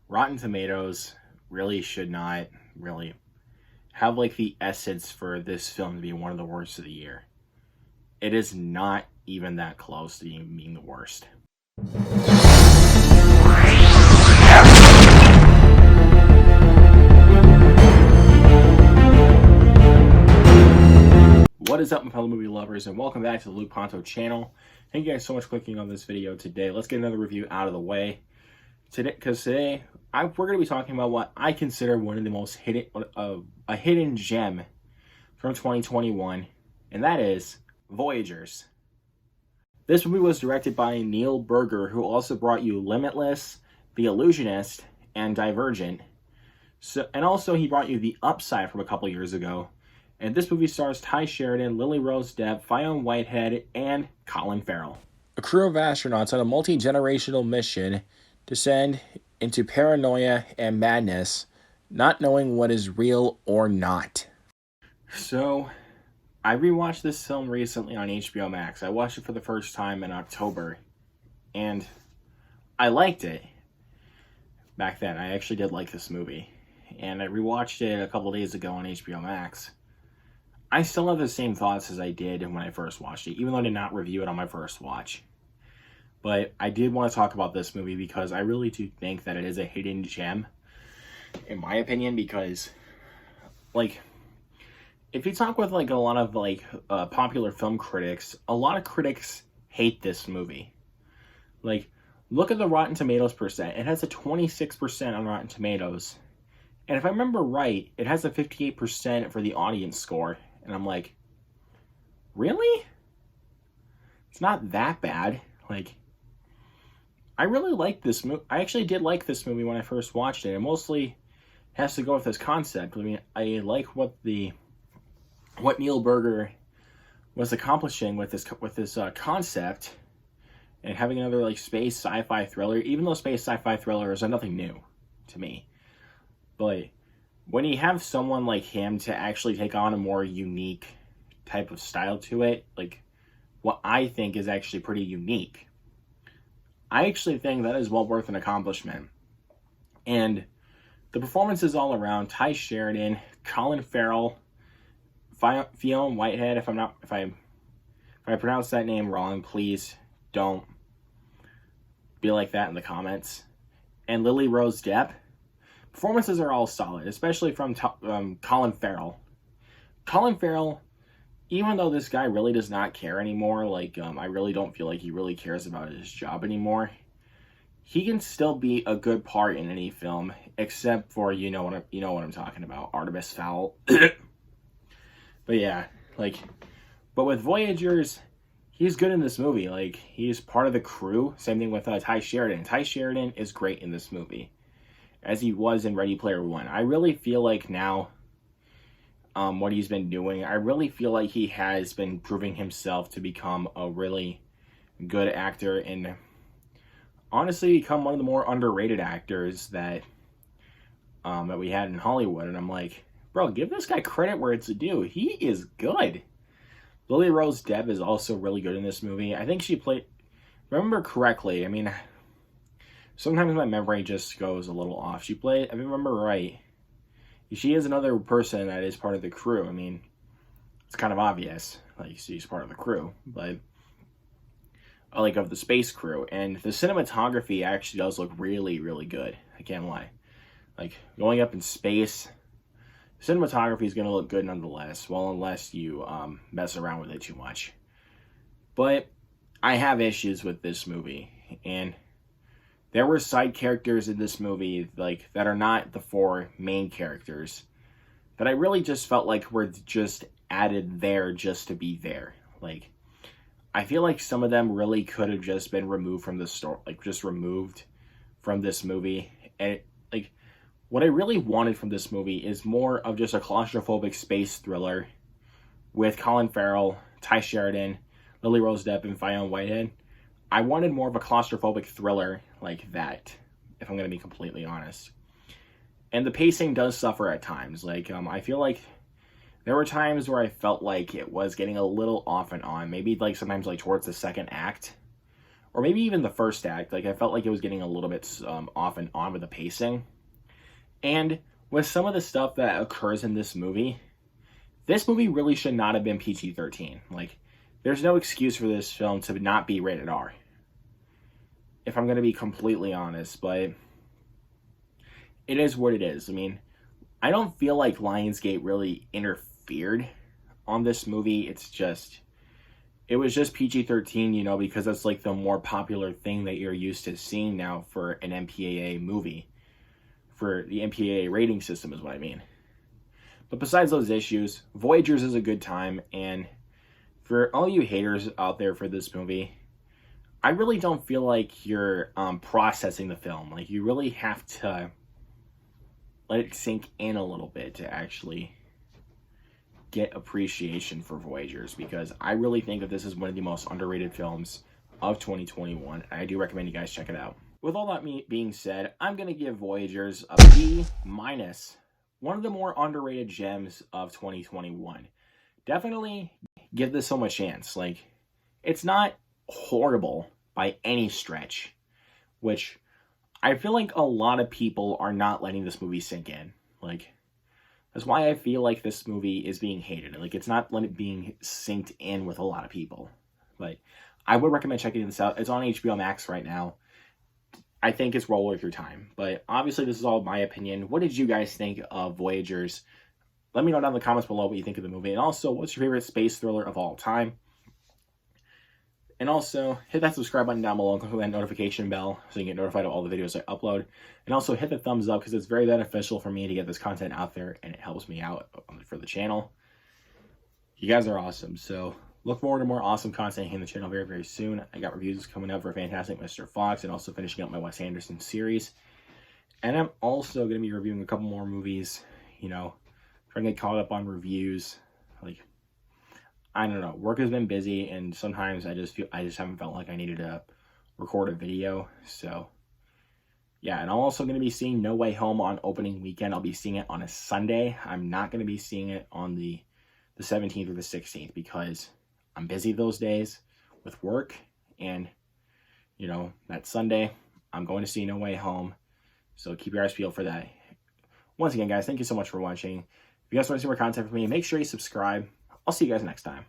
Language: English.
Rotten Tomatoes really should not really have like the essence for this film to be one of the worst of the year. It is not even that close to being the worst. What is up, my fellow movie lovers, and welcome back to the Luke Ponto channel. Thank you guys so much for clicking on this video today. Let's get another review out of the way. Today we're going to be talking about what I consider one of the most a hidden gem from 2021, and that is Voyagers. This movie was directed by Neil Burger, who also brought you Limitless, The Illusionist, and Divergent. And also he brought you The Upside from a couple years ago. And this movie stars Ty Sheridan, Lily Rose Depp, Fionn Whitehead, and Colin Farrell. A crew of astronauts on a multi-generational mission descend into paranoia and madness, not knowing what is real or not. So, I rewatched this film recently on HBO Max. I watched it for the first time in October, and I liked it. Back then, I actually did like this movie. And I rewatched it a couple days ago on HBO Max. I still have the same thoughts as I did when I first watched it, even though I did not review it on my first watch. But I did want to talk about this movie because I really do think that it is a hidden gem, in my opinion, because, like, if you talk with, like, a lot of, like, popular film critics, a lot of critics hate this movie. Like, look at the Rotten Tomatoes percent. It has a 26% on Rotten Tomatoes. And if I remember right, it has a 58% for the audience score. And I'm like, really? It's not that bad. Like, I really like this movie. I actually did like this movie when I first watched it. It mostly has to go with this concept. I mean, I like what Neil Burger was accomplishing with this concept, and having another like space sci-fi thriller. Even though space sci-fi thrillers are nothing new to me, but when you have someone like him to actually take on a more unique type of style to it, like what I think is actually pretty unique, I actually think that is well worth an accomplishment. And the performances all around, Ty Sheridan, Colin Farrell, Fionn Whitehead, if I pronounce that name wrong, please don't be like that in the comments, and Lily Rose Depp. Performances are all solid, especially from Colin Farrell. Colin Farrell, even though this guy really does not care anymore, like, I really don't feel like he really cares about his job anymore, he can still be a good part in any film, except for, you know what I'm talking about, Artemis Fowl. But yeah, like, but with Voyagers, he's good in this movie. Like, he's part of the crew. Same thing with Ty Sheridan. Ty Sheridan is great in this movie, as he was in Ready Player One. I really feel like now, what he's been doing, I really feel like he has been proving himself to become a really good actor, and honestly become one of the more underrated actors that we had in Hollywood. And I'm like, bro, give this guy credit where it's due. He is good. Lily Rose Depp is also really good in this movie. I think she played, remember correctly, I mean, sometimes my memory just goes a little off. If I remember right, she is another person that is part of the crew. I mean, it's kind of obvious, like, she's part of the crew, but, like, of the space crew. And the cinematography actually does look really, really good. I can't lie. Like, going up in space, cinematography is going to look good nonetheless, well, unless you mess around with it too much. But I have issues with this movie, and there were side characters in this movie, like, that are not the four main characters, that I really just felt like were just added there just to be there. Like, I feel like some of them really could have just been removed from the story, like, just removed from this movie. And, like, what I really wanted from this movie is more of just a claustrophobic space thriller with Colin Farrell, Ty Sheridan, Lily Rose Depp, and Fionn Whitehead. I wanted more of a claustrophobic thriller like that, if I'm going to be completely honest. And the pacing does suffer at times. Like, I feel like there were times where I felt like it was getting a little off and on. Maybe, like, sometimes, like, towards the second act, or maybe even the first act. Like, I felt like it was getting a little bit off and on with the pacing. And with some of the stuff that occurs in this movie really should not have been PG-13. Like, there's no excuse for this film to not be rated R, if I'm going to be completely honest, but it is what it is. I mean, I don't feel like Lionsgate really interfered on this movie. It was just PG-13, you know, because that's like the more popular thing that you're used to seeing now for an MPAA movie. For the MPAA rating system is what I mean. But besides those issues, Voyagers is a good time, and for all you haters out there for this movie, I really don't feel like you're processing the film. Like, you really have to let it sink in a little bit to actually get appreciation for Voyagers, because I really think that this is one of the most underrated films of 2021. I do recommend you guys check it out. With all that being said, I'm going to give Voyagers a B-, one of the more underrated gems of 2021. Definitely give this film a chance. Like, it's not horrible by any stretch, which I feel like a lot of people are not letting this movie sink in. Like, that's why I feel like this movie is being hated. Like, it's not being synced in with a lot of people. But I would recommend checking this out. It's on HBO Max right now. I think it's well worth your time. But obviously, this is all my opinion. What did you guys think of Voyagers? Let me know down in the comments below what you think of the movie. And also, what's your favorite space thriller of all time? And also, hit that subscribe button down below and click that notification bell so you can get notified of all the videos I upload. And also, hit the thumbs up because it's very beneficial for me to get this content out there, and it helps me out for the channel. You guys are awesome. So, look forward to more awesome content here on the channel very, very soon. I got reviews coming up for Fantastic Mr. Fox and also finishing up my Wes Anderson series. And I'm also going to be reviewing a couple more movies, you know, trying to get caught up on reviews. Like, I don't know, work has been busy, and sometimes I just haven't felt like I needed to record a video. So yeah, and I'm also going to be seeing No Way Home on opening weekend. I'll be seeing it on a Sunday. I'm not going to be seeing it on the 17th or the 16th because I'm busy those days with work, and you know, that Sunday I'm going to see No Way Home. So keep your eyes peeled for that. Once again, guys, thank you so much for watching. If you guys want to see more content from me, make sure you subscribe. I'll see you guys next time.